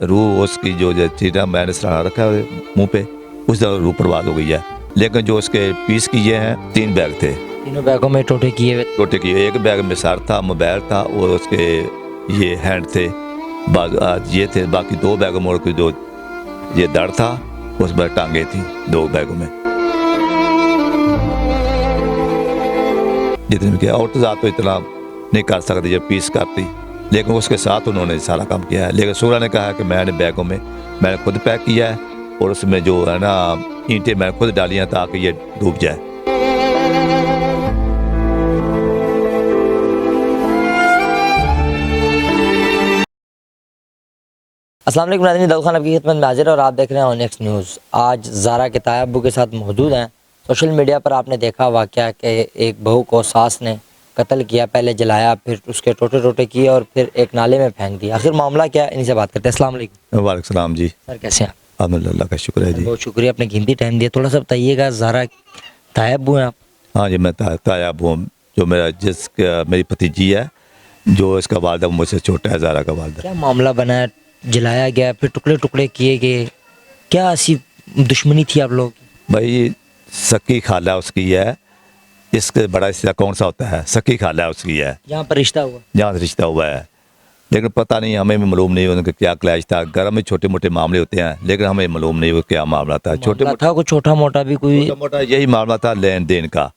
रूह उसकी जो चीज़ा मैंने सराहना रखा है मुंह पे, उस तरह रूह बर्बाद हो गई है। लेकिन जो उसके पीस किए हैं 3 बैग थे, तीनों बैगों में टोटे किए हुए। टोटे किए। एक बैग में सर था, मोबाइल था और उसके ये हैंड थे, ये थे। बाकी 2 बैगों में और जो ये दड़ था उसमें टांगे थी 2 बैगों में। जितने भी किया और तो इतना नहीं कर सकती जब पीस करती, लेकिन उसके साथ उन्होंने सारा काम किया है। लेकिन सूरा ने कहा है कि मैंने बैगों में मैंने खुद पैक किया है और उसमें जो है ना ईंटें मैंने खुद डाली हैं ताकि ये डूब जाए। अस्सलाम वालेकुम नाज़रीन, दाऊद खान आपकी खिदमत में हाजिर है और आप देख रहे हैं नेक्स्ट न्यूज़। आज ज़ारा के ताया अब्बू के साथ मौजूद हैं। सोशल मीडिया पर आपने देखा वाक़या कि एक बहू को सास ने कत्ल किया, पहले जलाया, फिर उसके टोटे टोटे किए और फिर एक नाले में फेंक दिया। आखिर मामला क्या है, इन्हीं से बात करते हैं। अस्सलाम वालेकुम। वालेकुम सलाम जी। सर कैसे हैं आप? अल्लाह का शुक्र है जी। बहुत शुक्रिया, आपने कीमती टाइम दिया। थोड़ा सा बताइएगा, ज़ारा ताया अब्बू हैं आप? हाँ जी, मैं ताया अब्बू हूँ। जो मेरी भतीजी है, जो इसका वालदा मुझसे छोटा है, ज़ारा का वालदा। क्या मामला बना है? जलाया गया, फिर टुकड़े टुकड़े किए गए, क्या ऐसी दुश्मनी थी आप लोगों की? भाई सकी खाला उसकी है, इसके बड़ा हिस्सा कौन सा होता है? सकी खाला उसकी है, यहाँ पर रिश्ता हुआ? जहाँ से रिश्ता हुआ है। लेकिन पता नहीं, हमें भी मालूम नहीं उनका क्या क्लैश था। घर में छोटे मोटे मामले होते हैं, लेकिन हमें मालूम नहीं वो क्या मामला था। छोटे था कोई छोटा मोटा भी कोई? मोटा यही मामला था, लेन देन का।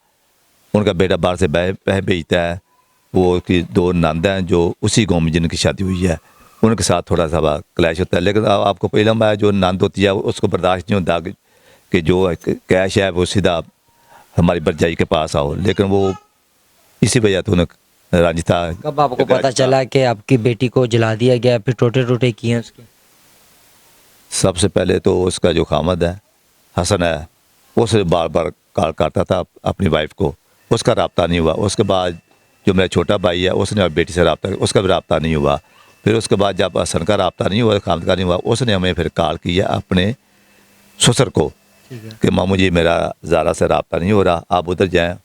उनका बेटा बाहर से पैसे भेजता है, वो उसकी 2 नंद हैं जो उसी गाँव में जिनकी शादी हुई है, उनके साथ थोड़ा सा क्लैश होता है। लेकिन आपको इल्म है, जो नंद होती है उसको बर्दाश्त नहीं होता कि जो कैश है वो सीधा हमारी भरजाई के पास आओ। लेकिन वो इसी वजह से उन्हें राजी था। कब आपको पता चला कि आपकी बेटी को जला दिया गया, फिर टोटे टोटे किए उसके? सबसे पहले तो उसका जो खामद है हसन है, उसे बार बार कॉल करता था अपनी वाइफ को, उसका रब्ता नहीं हुआ। उसके बाद जो मेरा छोटा भाई है उसने बेटी से रब्ता, उसका भी रब्ता नहीं हुआ। फिर उसके बाद जब हसन का रब्ता नहीं हुआ, खामद का नहीं हुआ, उसने हमें फिर कॉल किया अपने ससुर को कि मामू जी मेरा ज़ारा से रब्ता नहीं हो रहा, आप उधर जाएँ,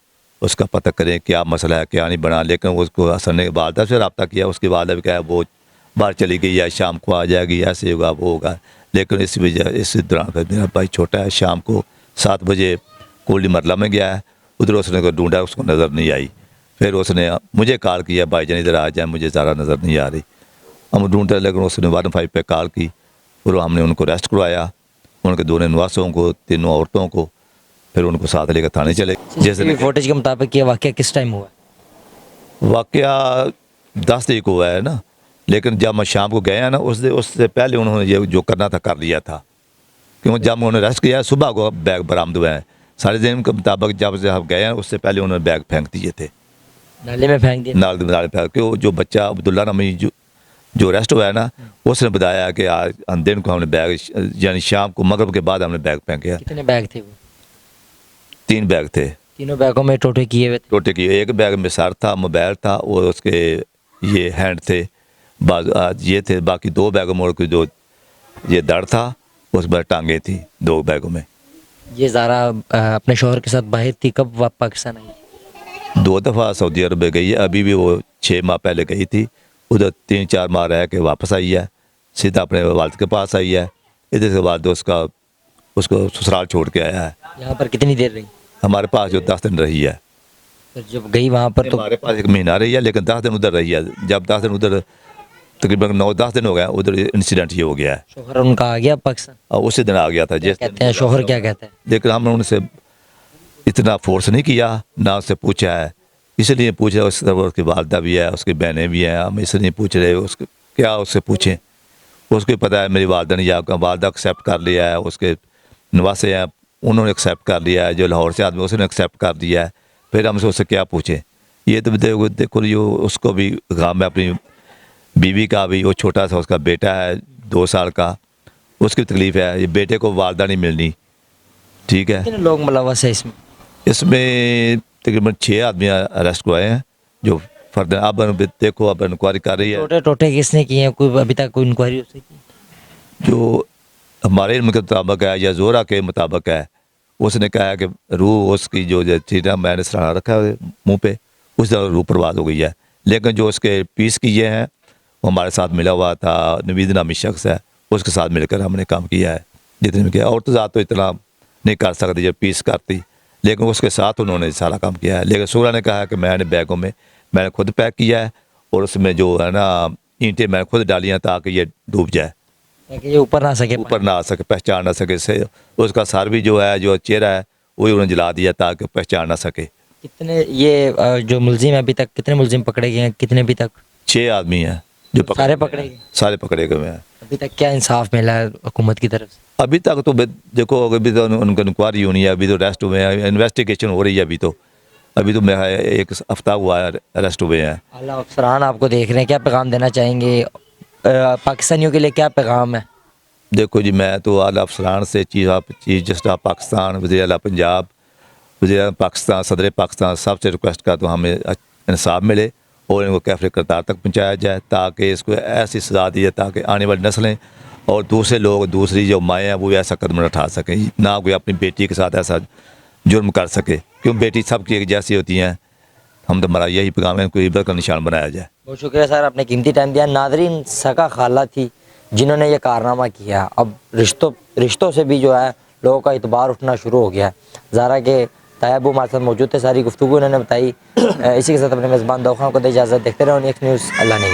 उसका पता करें क्या मसला है क्या नहीं बना। लेकिन उसको हसन ने वालदा से रब्ता किया, उसकी वालदा भी कहा वो बाहर चली गई है, शाम को आ जाएगी, ऐसे होगा वो होगा। लेकिन इस दौरान फिर मेरा भाई छोटा है, शाम को 7 बजे कोल्डी मरला में गया है, उधर उसने ढूंढा, उसको नज़र नहीं आई। फिर उसने मुझे कॉल किया, भाईजान इधर आ जाए, मुझे ज़ारा नज़र नहीं आ रही। हम ढूंढते, लेकिन उसने 115 पे कॉल की और हमने उनको अरेस्ट करवाया, उनके 2 नवासों को, 3 औरतों को, फिर उनको साथ लेकर थाने चले। जैसे फुटेज के मुताबिक ये वाक़या किस टाइम हुआ? वाक़या 10 तारीख को हुआ है ना, लेकिन जब हम शाम को गए हैं ना, उससे पहले उन्होंने ये जो करना था कर लिया था। क्योंकि जब उन्होंने अरेस्ट किया सुबह को बैग बरामद हुए हैं, सारे दिन के मुताबिक जब से हम गए हैं उससे पहले उन्होंने बैग फेंक दिए थे, नाले में फेंक दिया। नाले फेंक के। जो बच्चा अब्दुल्ला नामी जो अरेस्ट हुआ है ना, उसने बताया कि आज दिन को हमने बैग, यानी शाम को मगरब के बाद हमने बैग फेंके। कितने बैग थे वो? 3 बैग थे, तीनों बैगों में टोटे किए हुए थे। टोटे की। एक बैग में सर था, मोबाइल था और उसके ये हैंड थे, ये थे। बाकी 2 बैगों में और जो ये दड़ था उसमें टांगे थी 2 बैगों में। ये ज़ारा अपने शौहर के साथ बाहर थी, कब वापस पाकिस्तान आई? 2 दफ़ा सऊदी अरब में गई है, अभी भी वो 6 माह पहले गई थी, उधर 3-4 माह रह के वापस आई है, सीधा अपने वालिद के पास आई है। इधर से बाद उसको ससुराल छोड़ के आया है। यहाँ पर कितनी देर रही? हमारे पास जो 10 दिन रही है, तो जब गई वहाँ पर तो हमारे पास 1 महीना रही है, लेकिन 10 दिन उधर रही है। जब 10 दिन उधर, तकरीबन 9-10 दिन हो गए उधर, इंसिडेंट ये हो गया है। शौहर उनका आ गया पाकिस्तान? और उसी दिन आ गया था। क्या कहते हैं शौहर, क्या कहते हैं? लेकिन हमने उनसे इतना फोर्स नहीं किया, ना उससे पूछा है। इसलिए पूछा, उसकी वालदा भी है, उसकी बहनें भी हैं, हम इसलिए पूछ रहे उसके क्या उससे पूछें। उसको पता है मेरी वालदा ने, या वालदा एक्सेप्ट कर लिया है, उसके नवासे हैं उन्होंने एक्सेप्ट कर लिया है, जो लाहौर से आदमी उसने एक्सेप्ट कर दिया है। फिर हमसे उससे क्या पूछें? ये तो देखो ये उसको भी गाँव में अपनी बीवी का भी, वो छोटा सा उसका बेटा है 2 साल का, उसकी तकलीफ़ है। ये बेटे को वालदा नहीं मिलनी, ठीक है। कितने लोग मुलव्वस है इसमें? इसमें तकरीबन 6 आदमी अरेस्ट हुए हैं जो फर्द। अब देखो, अब इंक्वायरी कर रही है। टोटे टोटे किसने किए हैं, कोई अभी तक कोई इंक्वायरी उससे की? जो हमारे इल्म के मुताबिक है या जोरा के मुताबिक है, उसने कहा है कि रूह उसकी जो चीज़ा मैंने सराहना रखा है मुँह पे, उस तरह रूह बर्बाद हो गई है। लेकिन जो उसके पीस किए हैं वो हमारे साथ मिला हुआ था, नवीद नामी शख्स है, उसके साथ मिलकर हमने काम किया है जितने भी किया। औरत ज़ात तो इतना नहीं कर सकती जब पीस करती, लेकिन उसके साथ उन्होंने सारा काम किया है। लेकिन सूरा ने कहा कि मैंने बैगों में मैंने खुद पैक किया है और उसमें जो है ना ईंटें मैंने खुद डाली हैं ताकि ये डूब जाए, ताकि ये ऊपर ना सके। ऊपर ना आ सके, पहचान ना सके से। उसका सर भी जो है, जो चेहरा है, वही उन्होंने जला दिया ताकि पहचान ना सके। कितने ये जो मुलजिम है अभी तक, कितने मुलजिम पकड़े गए हैं, कितने अभी तक? 6 आदमी हैं जो सारे पकड़े गए? सारे पकड़े गए हैं। अभी तक क्या इंसाफ मिला है हुकूमत की तरफ से? अभी तक तो देखो, अभी तो उनकी इंक्वायरी होनी है, अभी तो अरेस्ट हुए हैं, इन्वेस्टिगेशन हो रही है। अभी तो मेरा 1 हफ्ता हुआ है अरेस्ट हुए हैं। आला अफसरान आपको देख रहे हैं, क्या पैगाम देना चाहेंगे पाकिस्तानियों के लिए, क्या पैगाम है? देखो जी, मैं तो आला अफसरान से चीफ जस्टिस ऑफ पाकिस्तान, वज़ीर आला पंजाब, वज़ीर आला पाकिस्तान, सदर पाकिस्तान सबसे रिक्वेस्ट करता हूँ हमें इंसाफ मिले और इनको कैफरे करतार तक पहुँचाया जाए ताकि इसको ऐसी सज़ा दी जाए ताकि आने वाली नस्लें और दूसरे लोग, दूसरी जो माएँ हैं, वो ऐसा कदम न उठा सकें, ना कोई अपनी बेटी के साथ ऐसा जुर्म कर सके, क्यों बेटी सबकी एक जैसी होती हैं। हम तो हमारा यही पैगाम है, कोई इब्रत का निशान बनाया जाए। बहुत शुक्रिया सर, आपने कीमती टाइम दिया। नादरीन, सका खाला थी जिन्होंने ये कारनामा किया। अब रिश्तों से भी जो है लोगों का इतबार उठना शुरू हो गया है। ज़ारा के तायब हमारे साथ मौजूद थे, सारी गुफ्तगू उन्होंने बताई। इसी के साथ अपने मेज़बान दौखान को दे इजाज़त। देखते रहो नेक्स्ट न्यूज़। अल्लाह ने